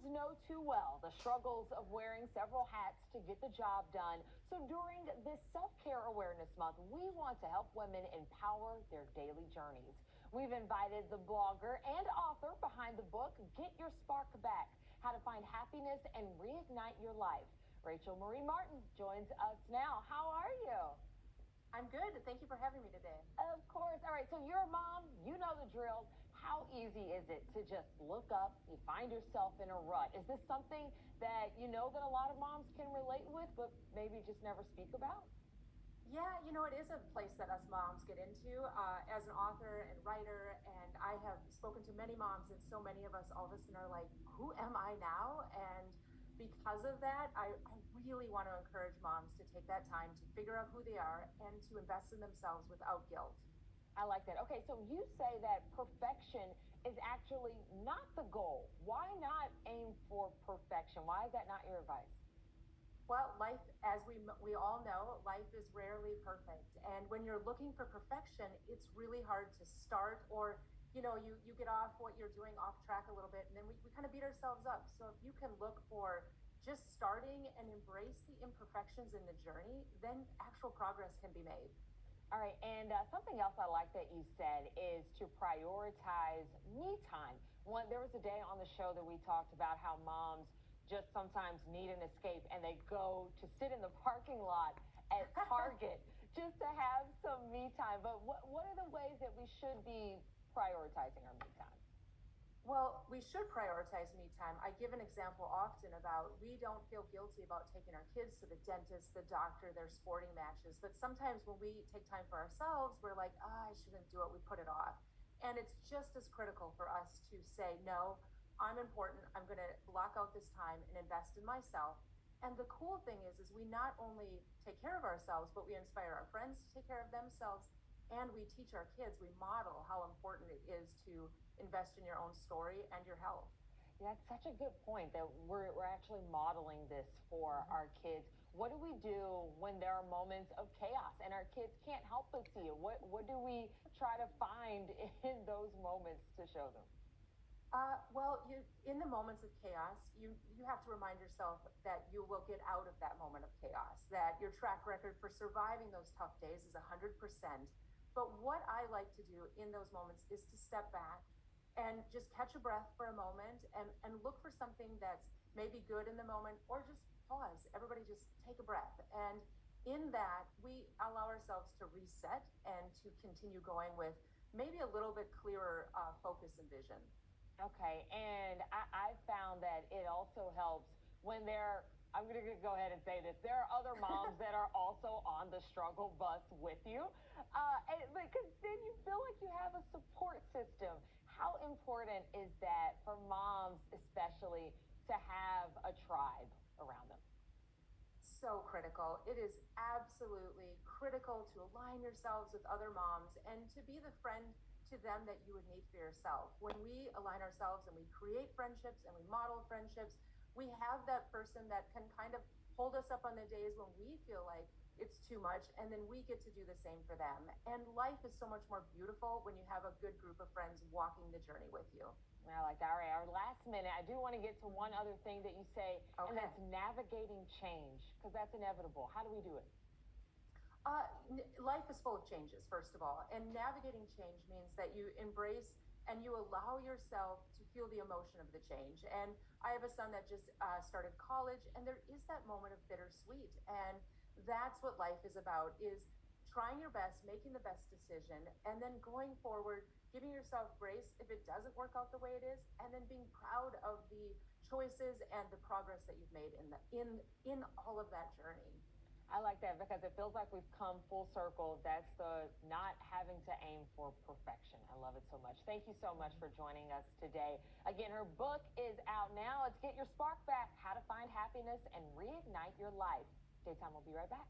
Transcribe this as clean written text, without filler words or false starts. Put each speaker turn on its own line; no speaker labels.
know too well the struggles of wearing several hats to get the job done. So during this Self-Care Awareness Month, we want to help women empower their daily journeys. We've invited the blogger and author behind the book, Get Your Spark Back, How to Find Happiness and Reignite Your Life. Rachel Marie Martin joins us now. How are you?
I'm good. Thank you for having me today.
Of course. All right. So you're a mom. You know the drill. How easy is it to just look up, you find yourself in a rut? Is this something that you know that a lot of moms can relate with, but maybe just never speak about?
Yeah, it is a place that us moms get into as an author and writer. And I have spoken to many moms, and so many of us all of a sudden are like, who am I now? And because of that, I really want to encourage moms to take that time to figure out who they are and to invest in themselves without guilt.
I like that. Okay, so you say that perfection is actually not the goal. Why not aim for perfection? Why is that not your advice?
Well, life, as we all know, life is rarely perfect. And when you're looking for perfection, it's really hard to start, or you get off what you're doing off track a little bit, and then we kind of beat ourselves up. So if you can look for just starting and embrace the imperfections in the journey, then actual progress can be made.
All right, and something else I like that you said is to prioritize me time. There was a day on the show that we talked about how moms just sometimes need an escape and they go to sit in the parking lot at Target just to have some me time. But what are the ways that we should be prioritizing our me time?
Well, we should prioritize me time. I give an example often about we don't feel guilty about taking our kids to the dentist, the doctor, their sporting matches. But sometimes when we take time for ourselves, we're like, I shouldn't do it. We put it off. And it's just as critical for us to say, no, I'm important. I'm going to block out this time and invest in myself. And the cool thing is we not only take care of ourselves, but we inspire our friends to take care of themselves, and we teach our kids, we model how important it is to invest in your own story and your health.
Yeah, that's such a good point that we're actually modeling this for our kids. What do we do when there are moments of chaos and our kids can't help but see it? What do we try to find in those moments to show them?
Well, in the moments of chaos, you have to remind yourself that you will get out of that moment of chaos, that your track record for surviving those tough days is 100%. But what I like to do in those moments is to step back and just catch a breath for a moment and look for something that's maybe good in the moment, or just pause. Everybody just take a breath. And in that, we allow ourselves to reset and to continue going with maybe a little bit clearer focus and vision.
Okay, and I found that it also helps when I'm going to go ahead and say this, there are other moms that are also on the struggle bus with you, because then you feel like you have a support system. How important is that for moms, especially, to have a tribe around them?
So critical. It is absolutely critical to align yourselves with other moms and to be the friend to them that you would need for yourself. When we align ourselves and we create friendships and we model friendships, we have that person that can kind of hold us up on the days when we feel like it's too much, and then we get to do the same for them. And life is so much more beautiful when you have a good group of friends walking the journey with you.
I like that. All right, our last minute, I do want to get to one other thing that you say, and
Okay.
that's navigating change, because that's inevitable. How do we do it?
Life is full of changes, first of all, and navigating change means that you embrace and you allow yourself to feel the emotion of the change. And I have a son that just started college, and there is that moment of bittersweet, and that's what life is about: is trying your best, making the best decision, and then going forward, giving yourself grace if it doesn't work out the way it is, and then being proud of the choices and the progress that you've made in all of that journey.
I like that because it feels like we've come full circle. That's the not having to aim for perfection. I love it so much. Thank you so much for joining us today. Again, her book is out now. It's Get Your Spark Back, How to Find Happiness and Reignite Your Life. Daytime will be right back.